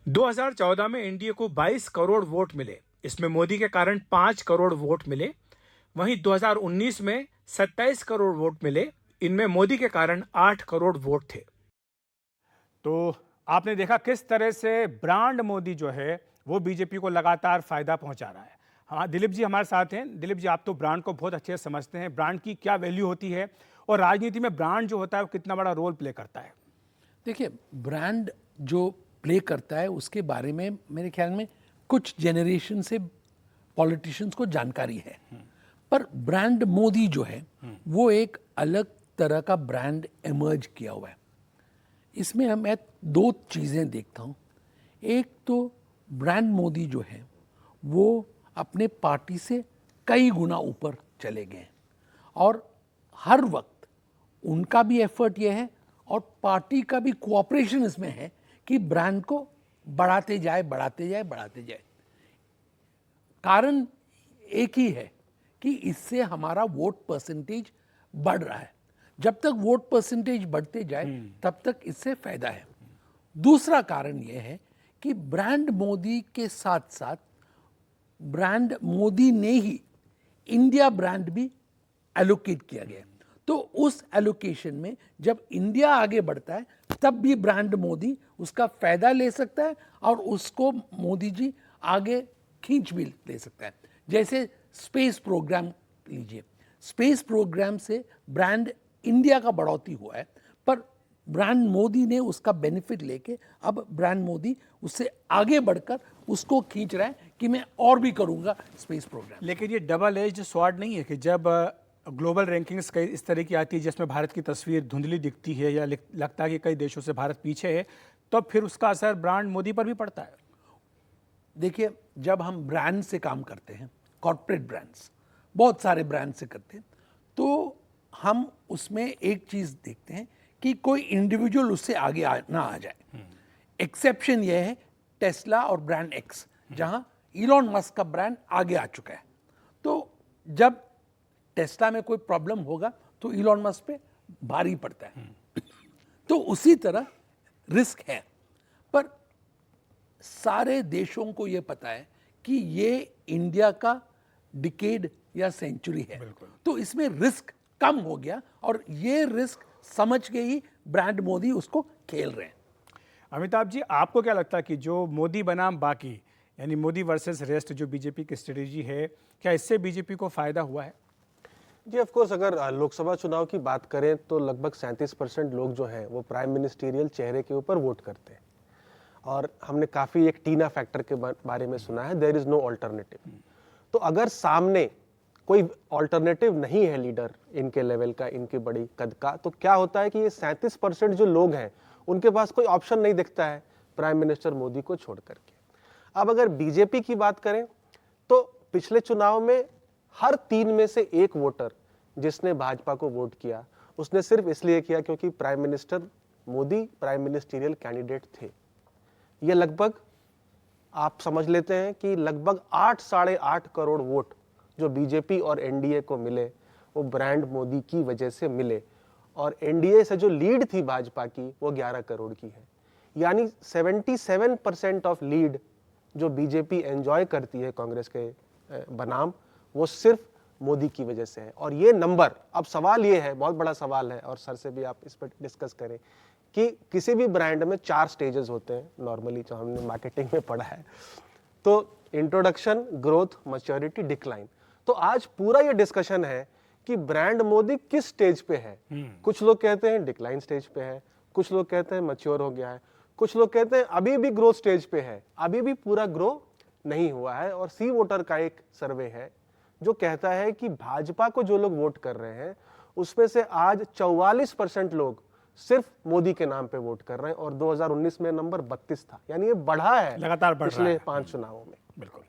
2014 में एनडीए को 22 करोड़ वोट मिले। इसमें मोदी के कारण 5 करोड़ वोट मिले। वहीं 2019 में 27 करोड़ वोट मिले। इनमें मोदी के कारण 8 करोड़ वोट थे। तो आपने देखा किस तरह से ब्रांड मोदी जो है वो बीजेपी को लगातार फायदा पहुंचा रहा है। हाँ, दिलीप जी हमारे साथ हैं। दिलीप जी, आप तो ब्रांड को बहुत अच्छे से समझते हैं। ब्रांड की क्या वैल्यू होती है और राजनीति में ब्रांड जो होता है वो कितना बड़ा रोल प्ले करता है? देखिए, ब्रांड जो प्ले करता है उसके बारे में मेरे ख्याल में कुछ जनरेशन से पॉलिटिशियंस को जानकारी है, पर ब्रांड मोदी जो है वो एक अलग तरह का ब्रांड इमर्ज किया हुआ है। इसमें मैं दो चीज़ें देखता हूँ। एक तो ब्रांड मोदी जो है वो अपने पार्टी से कई गुना ऊपर चले गए और हर वक्त उनका भी एफर्ट ये है और पार्टी का भी कोऑपरेशन इसमें है कि ब्रांड को बढ़ाते जाए बढ़ाते जाए बढ़ाते जाए। कारण एक ही है कि इससे हमारा वोट परसेंटेज बढ़ रहा है। जब तक वोट परसेंटेज बढ़ते जाए तब तक इससे फायदा है। दूसरा कारण यह है कि ब्रांड मोदी के साथ साथ ब्रांड मोदी ने ही इंडिया ब्रांड भी एलोकेट किया गया। तो उस एलोकेशन में जब इंडिया आगे बढ़ता है तब भी ब्रांड मोदी उसका फायदा ले सकता है और उसको मोदी जी आगे खींच भी ले सकता है। जैसे स्पेस प्रोग्राम लीजिए, स्पेस प्रोग्राम से ब्रांड इंडिया का बढ़ोतरी हुआ है, पर ब्रांड मोदी ने उसका बेनिफिट लेके अब ब्रांड मोदी उससे आगे बढ़कर उसको खींच रहा है कि मैं और भी करूंगा स्पेस प्रोग्राम। लेकिन ये डबल एज्ड स्वॉर्ड नहीं है कि जब ग्लोबल रैंकिंग्स कई इस तरह की आती है जिसमें भारत की तस्वीर धुंधली दिखती है या लगता है कि कई देशों से भारत पीछे है, तो फिर उसका असर ब्रांड मोदी पर भी पड़ता है? देखिए, जब हम ब्रांड से काम करते हैं, कॉर्पोरेट ब्रांड्स बहुत सारे ब्रांड से करते हैं, तो हम उसमें एक चीज़ देखते हैं कि कोई इंडिविजुअल उससे आगे ना आ जाए। एक्सेप्शन यह है टेस्ला और ब्रांड एक्स, जहां इलॉन मस्क का ब्रांड आगे आ चुका है। तो जब टेस्ला में कोई प्रॉब्लम होगा तो इलॉन मस्क पे भारी पड़ता है। तो उसी तरह रिस्क है, पर सारे देशों को यह पता है कि ये इंडिया का डिकेड या सेंचुरी है, तो इसमें रिस्क कम हो गया और ये रिस्क समझ के ही ब्रांड मोदी उसको खेल रहे हैं। अमिताभ जी, आपको क्या लगता है कि जो मोदी बनाम बाकी, यानी मोदी वर्सेस रेस्ट जो बीजेपी की स्ट्रेटेजी है, क्या इससे बीजेपी को फायदा हुआ है? जी, ऑफ कोर्स अगर लोकसभा चुनाव की बात करें तो लगभग 37% लोग जो हैं वो प्राइम मिनिस्टीरियल चेहरे के ऊपर वोट करते हैं और हमने काफ़ी एक टीना फैक्टर के बारे में सुना है, देयर इज़ नो ऑल्टरनेटिव। तो अगर सामने कोई ऑल्टरनेटिव नहीं है लीडर इनके लेवल का, इनकी बड़ी कद का, तो क्या होता है कि ये 37% जो लोग हैं उनके पास कोई ऑप्शन नहीं दिखता है प्राइम मिनिस्टर मोदी को छोड़ करके। अब अगर बीजेपी की बात करें तो पिछले चुनाव में हर 3 में से 1 वोटर जिसने भाजपा को वोट किया उसने सिर्फ इसलिए किया क्योंकि prime minister Modi prime ministerial candidate थे। ये लगभग आप समझ लेते हैं कि लगभग 8 साढ़े 8 करोड़ वोट जो बीजेपी और एनडीए को मिले वो ब्रांड मोदी की वजह से मिले और एनडीए से जो लीड थी भाजपा की वो 11 करोड़ की है। यानी 77% ऑफ लीड जो बीजेपी एंजॉय करती है कांग्रेस के बनाम, वो सिर्फ मोदी की वजह से है। और ये नंबर, अब सवाल ये है, बहुत बड़ा सवाल है और सर से भी आप इस पर डिस्कस करें कि किसी भी ब्रांड में 4 स्टेजेस होते हैं नॉर्मली, जो हमने मार्केटिंग में पढ़ा है। तो इंट्रोडक्शन, ग्रोथ, मैच्योरिटी, डिक्लाइन। तो आज पूरा ये डिस्कशन है कि ब्रांड मोदी किस स्टेज पे है। कुछ लोग कहते हैं डिक्लाइन स्टेज पे है, कुछ लोग कहते हैं मैच्योर हो गया है, कुछ लोग कहते हैं अभी भी ग्रोथ स्टेज पे है, अभी भी पूरा ग्रो नहीं हुआ है। और सी वोटर का एक सर्वे है जो कहता है कि भाजपा को जो लोग वोट कर रहे हैं उसमें से आज 44% लोग सिर्फ मोदी के नाम पे वोट कर रहे हैं और 2019 में नंबर 32 था। यानी ये बढ़ा है लगातार बढ़ रहा है पिछले 5 चुनावों में। बिल्कुल।